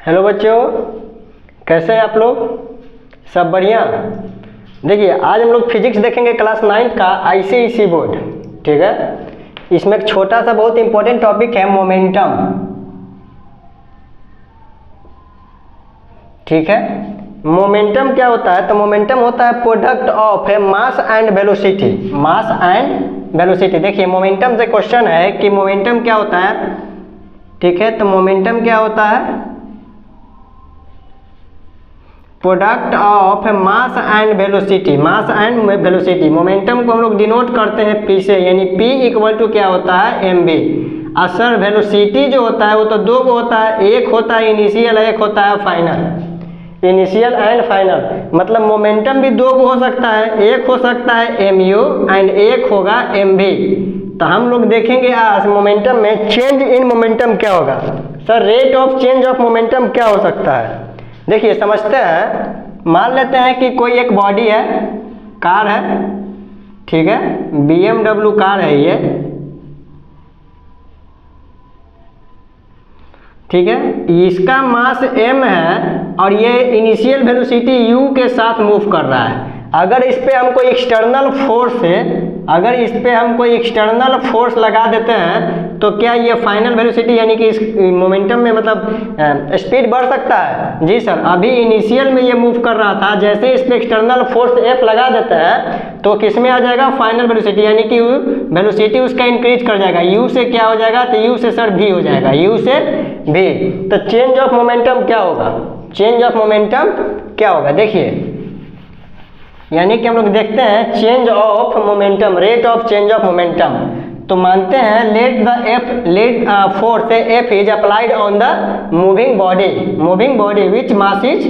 Hello बच्चों, कैसे हैं आप लोग? सब बढ़िया। देखिए, आज हम लोग फिजिक्स देखेंगे क्लास 9 का आईसीआईसी बोर्ड। ठीक है, इसमें एक छोटा सा बहुत इंपॉर्टेंट टॉपिक है मोमेंटम। ठीक है, मोमेंटम क्या होता है? तो मोमेंटम होता है product of mass and velocity. Mass and velocity. देखिए, मोमेंटम से क्वेश्चन है कि मोमेंटम क्या होता है। ठीक है, तो मोमेंटम क्या होता है? Product of mass and velocity. Mass and velocity. Momentum को हम लोग डिनोट करते हैं पी से, यानी P इक्वल टू क्या होता है? M B. असर वेलोसिटी जो होता है वो तो दो को होता है, एक होता है इनिशियल, एक होता है फाइनल। इनिशियल एंड फाइनल मतलब मोमेंटम भी दो को हो सकता है, एक हो सकता है एम यू एंड एक होगा एम बी। तो हम लोग देखेंगे आज मोमेंटम में चेंज इन मोमेंटम क्या होगा। Sir, rate of change of momentum क्या हो सकता है? देखिए, समझते हैं। मान लेते हैं कि कोई एक बॉडी है, कार है। ठीक है, BMW कार है ये। ठीक है, इसका मास m है और ये इनिशियल वेलोसिटी u के साथ मूव कर रहा है। अगर इस पे हम कोई एक्सटर्नल फोर्स लगा देते हैं तो क्या ये फाइनल वेलोसिटी यानी कि इस मोमेंटम में मतलब स्पीड बढ़ सकता है? जी सर। अभी इनिशियल में ये मूव कर रहा था, जैसे इस पे एक्सटर्नल फोर्स F लगा देते हैं तो किस में आ जाएगा? फाइनल वेलोसिटी, यानी कि वेलोसिटी उसका इंक्रीज कर जाएगा। u से क्या हो जाएगा? तो u से सर v हो जाएगा, u से v। तो चेंज ऑफ मोमेंटम क्या होगा? चेंज ऑफ मोमेंटम क्या होगा? देखिए, यानी कि हम लोग देखते हैं change of momentum, rate of change of momentum. तो मानते हैं let force F is applied on the moving body which mass is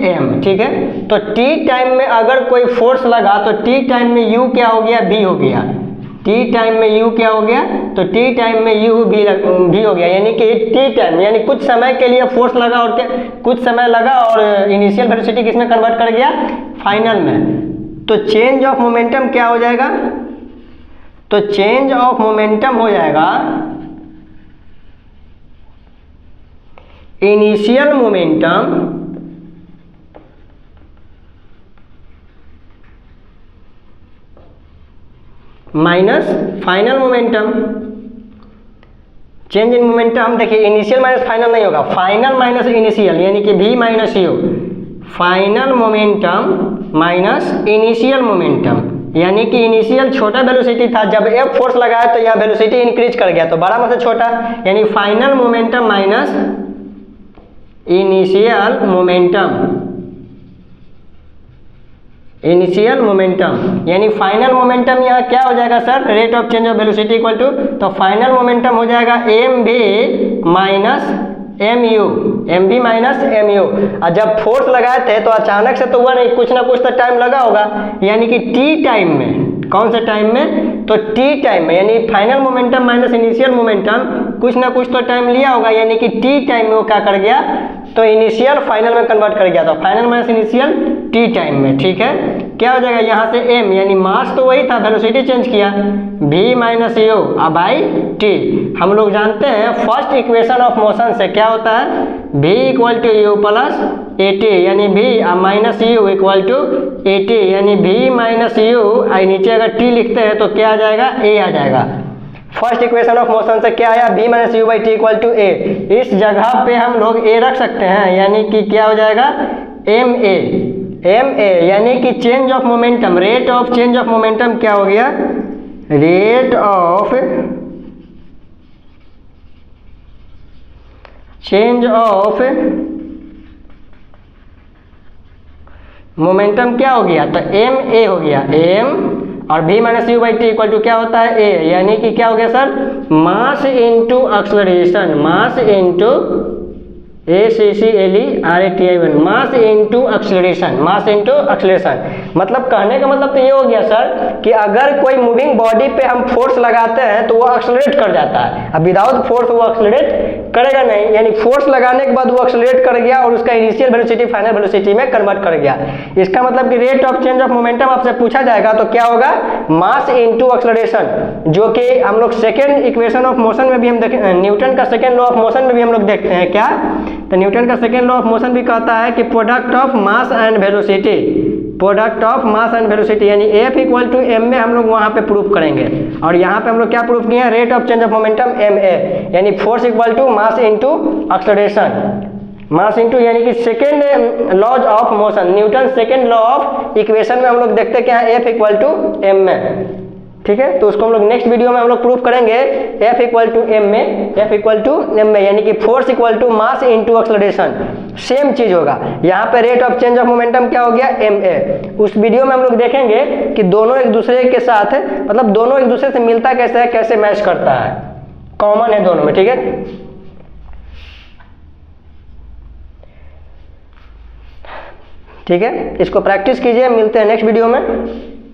m। ठीक है, तो t टाइम में अगर कोई फोर्स लगा तो t टाइम में u क्या हो गया? v हो गया। t टाइम में u क्या हो गया? तो t टाइम में u v हो गया, यानी कि t टाइम यानी कुछ समय के लिए फोर्स लगा और कुछ समय लगा और इनिशियल वेलोसिटी किस में कन्वर्ट कर गया? फाइनल में। तो चेंज ऑफ मोमेंटम क्या हो जाएगा? तो चेंज ऑफ मोमेंटम हो जाएगा initial momentum minus final momentum. Change in momentum, देखिए इनिशियल माइनस फाइनल नहीं होगा, फाइनल माइनस इनिशियल, यानी कि v minus you. Final momentum minus initial momentum, यानी कि इनिशियल छोटा वेलोसिटी था, जब F फोर्स लगाया तो यहाँ वेलोसिटी इंक्रीज कर गया, तो बड़ा में से छोटा, यानी final momentum minus initial momentum. यानी फाइनल मोमेंटम यहाँ क्या हो जाएगा sir? Rate of change of velocity equal to, तो फाइनल मोमेंटम हो जाएगा mv minus mv minus mu। और जब फोर्स लगाए थे तो अचानक से तो हुआ नहीं, कुछ ना कुछ तो टाइम लगा होगा, यानी कि t टाइम में। कौन से टाइम में? तो t टाइम में, यानी final momentum minus initial momentum कुछ ना कुछ तो टाइम लिया होगा, यानी कि t टाइम में वो क्या कर गया? तो इनिशियल फाइनल में कन्वर्ट कर गया, तो final minus initial t time में। ठीक है, क्या हो जाएगा यहाँ से m, यानी मास तो वही था, वेलोसिटी चेंज किया, v minus u by t। हम लोग जानते हैं फर्स्ट इक्वेशन ऑफ मोशन से क्या होता है? v equal to u plus at, यानी v minus u equal to at, यानी v माइनस यू, नीचे अगर t लिखते हैं तो क्या आ जाएगा? a आ जाएगा। फर्स्ट इक्वेशन ऑफ मोशन से क्या आया? v minus u by T equal to a। इस जगह पे हम लोग a रख सकते हैं, यानी कि क्या हो जाएगा? ma, यानी कि change of momentum, rate of change of momentum क्या हो गया? Rate of change of momentum क्या हो गया? तो ma हो गया, m और v minus u by T equal to क्या होता है? a, यानी कि क्या हो गया sir? Mass into acceleration, mass into ACCLERATION, mass into acceleration, mass into acceleration. मतलब कहने का मतलब तो ये हो गया सर कि अगर कोई मूविंग बॉडी पे हम फोर्स लगाते हैं तो वो एक्सलरेट कर जाता है, अब विदाउट फोर्स वो एक्सलरेट करेगा नहीं, यानी फोर्स लगाने के बाद वो एक्सलरेट कर गया और उसका इनिशियल वेलोसिटी फाइनल वेलोसिटी में कन्वर्ट कर गया। इसका मतलब कि rate of change of momentum आपसे पूछा जाएगा तो क्या होगा? मास इंटू एक्सलरेशन, जो कि हम लोग सेकेंड इक्वेशन ऑफ मोशन में भी हम न्यूटन का सेकेंड लॉ ऑफ मोशन में भी हम लोग देखते हैं क्या तो न्यूटन का सेकेंड लॉ ऑफ मोशन भी कहता है कि product of mass and velocity, product of mass and velocity यानी F इक्वल टू एम में हम लोग वहाँ पे प्रूफ करेंगे। और यहाँ पे हम लोग क्या प्रूफ किए हैं, rate of change of momentum ma, यानी force equal to mass into acceleration, mass into यानी कि second laws of motion, Newton second law of equation में हम लोग देखते हैं क्या है, F इक्वल टू एम में। ठीक है, तो उसको हम लोग नेक्स्ट वीडियो में हम लोग प्रूफ करेंगे F इक्वल टू एम में, F इक्वल टू एम में यानी कि force equal to mass into acceleration, same चीज होगा। यहाँ पे rate of change of momentum क्या हो गया, ma। उस वीडियो में हम लोग देखेंगे कि दोनों एक दूसरे के साथ मतलब दोनों एक दूसरे से मिलता कैसे है, कैसे मैच करता है, कॉमन है दोनों में। ठीक है, ठीक है, इसको प्रैक्टिस कीजिए, मिलते हैं नेक्स्ट वीडियो में।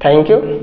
Thank you.